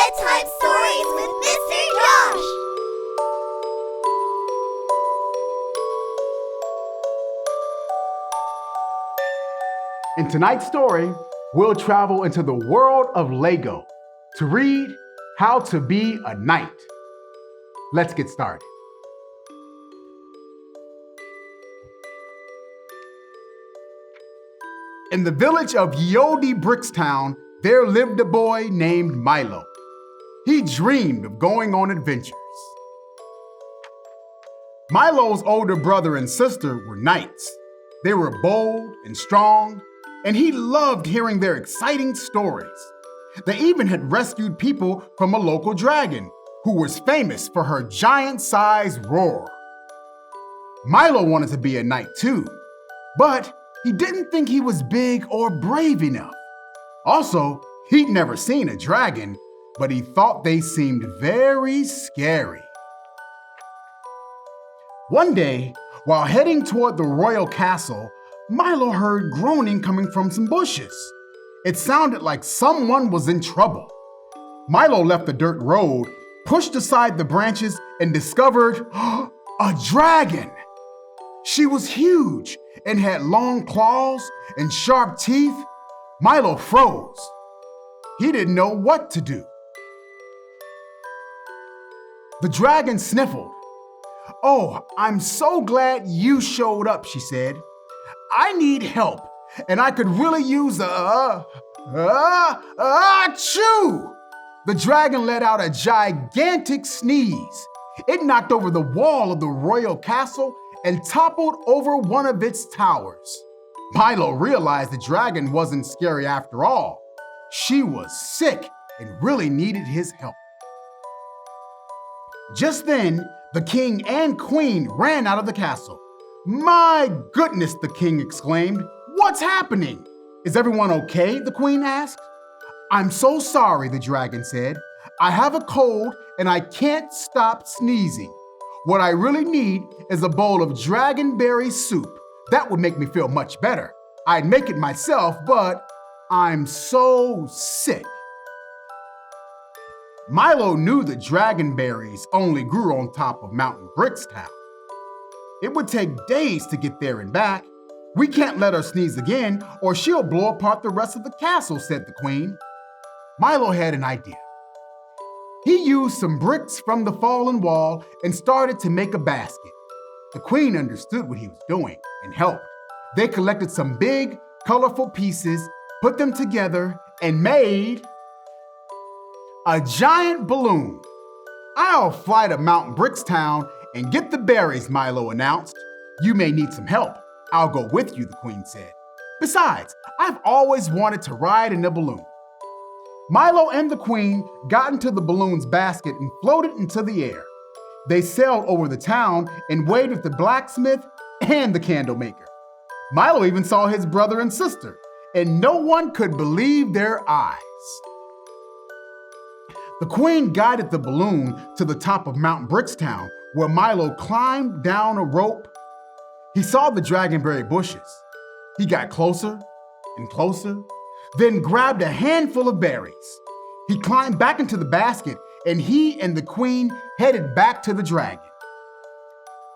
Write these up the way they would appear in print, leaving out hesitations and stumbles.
Bedtime Stories with Mr. Josh. In tonight's story, we'll travel into the world of Lego to read How to Be a Knight. Let's get started. In the village of Yodi Brickstown, there lived a boy named Milo. He dreamed of going on adventures. Milo's older brother and sister were knights. They were bold and strong, and he loved hearing their exciting stories. They even had rescued people from a local dragon, who was famous for her giant-sized roar. Milo wanted to be a knight too, but he didn't think he was big or brave enough. Also, he'd never seen a dragon, but he thought they seemed very scary. One day, while heading toward the royal castle, Milo heard groaning coming from some bushes. It sounded like someone was in trouble. Milo left the dirt road, pushed aside the branches, and discovered a dragon. She was huge and had long claws and sharp teeth. Milo froze. He didn't know what to do. The dragon sniffled. "Oh, I'm so glad you showed up," she said. "I need help, and I could really use achoo!" The dragon let out a gigantic sneeze. It knocked over the wall of the royal castle and toppled over one of its towers. Milo realized the dragon wasn't scary after all. She was sick and really needed his help. Just then, the king and queen ran out of the castle. "My goodness," the king exclaimed. "What's happening?" "Is everyone okay?" the queen asked. "I'm so sorry," the dragon said. "I have a cold and I can't stop sneezing. What I really need is a bowl of dragonberry soup. That would make me feel much better. I'd make it myself, but I'm so sick." Milo knew that dragonberries only grew on top of Mountain Brickstown. It would take days to get there and back. "We can't let her sneeze again, or she'll blow apart the rest of the castle," said the queen. Milo had an idea. He used some bricks from the fallen wall and started to make a basket. The queen understood what he was doing and helped. They collected some big, colorful pieces, put them together, and made a giant balloon. "I'll fly to Mountain Brickstown and get the berries," Milo announced. "You may need some help. I'll go with you," the queen said. "Besides, I've always wanted to ride in a balloon." Milo and the queen got into the balloon's basket and floated into the air. They sailed over the town and waved at the blacksmith and the candle maker. Milo even saw his brother and sister, and no one could believe their eyes. The queen guided the balloon to the top of Mountain Brickstown, where Milo climbed down a rope. He saw the dragonberry bushes. He got closer and closer, then grabbed a handful of berries. He climbed back into the basket, and he and the queen headed back to the dragon.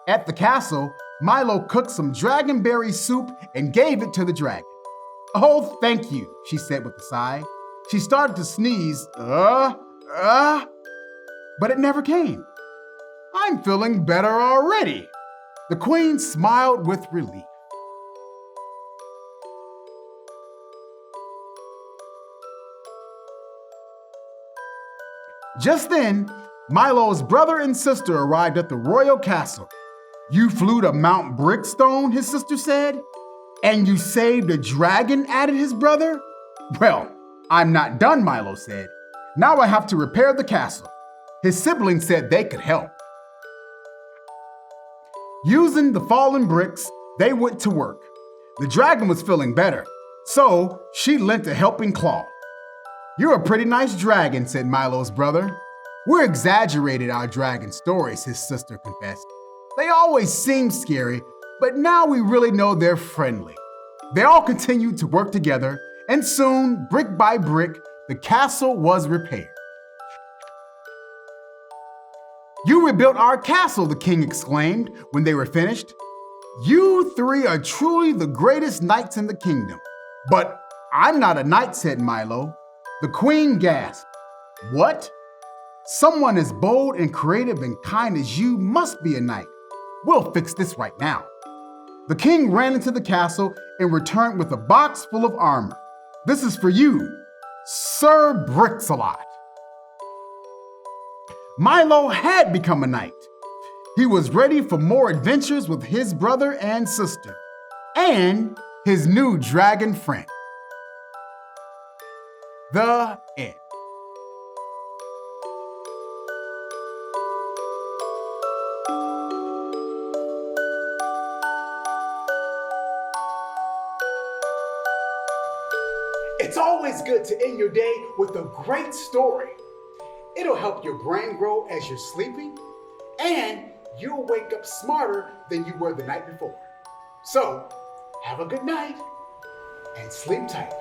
At the castle, Milo cooked some dragonberry soup and gave it to the dragon. "Oh, thank you," she said with a sigh. She started to sneeze, but it never came. "I'm feeling better already." The queen smiled with relief. Just then, Milo's brother and sister arrived at the royal castle. "You flew to Mount Brickstone," his sister said. "And you saved a dragon," added his brother. "Well, I'm not done," Milo said. "Now I have to repair the castle." His siblings said they could help. Using the fallen bricks, they went to work. The dragon was feeling better, so she lent a helping claw. "You're a pretty nice dragon," said Milo's brother. "We're exaggerated our dragon stories," his sister confessed. "They always seem scary, but now we really know they're friendly." They all continued to work together, and soon, brick by brick, the castle was repaired. You rebuilt our castle, the king exclaimed when they were finished. You three are truly the greatest knights in the kingdom. But I'm not a knight, said Milo. The queen gasped. What? Someone as bold and creative and kind as you must be a knight. We'll fix this right now. The king ran into the castle and returned with a box full of armor. This is for you, Sir Brixalot. Milo had become a knight. He was ready for more adventures with his brother and sister, and his new dragon friend. The end. It's always good to end your day with a great story. It'll help your brain grow as you're sleeping, and you'll wake up smarter than you were the night before. So, have a good night and sleep tight.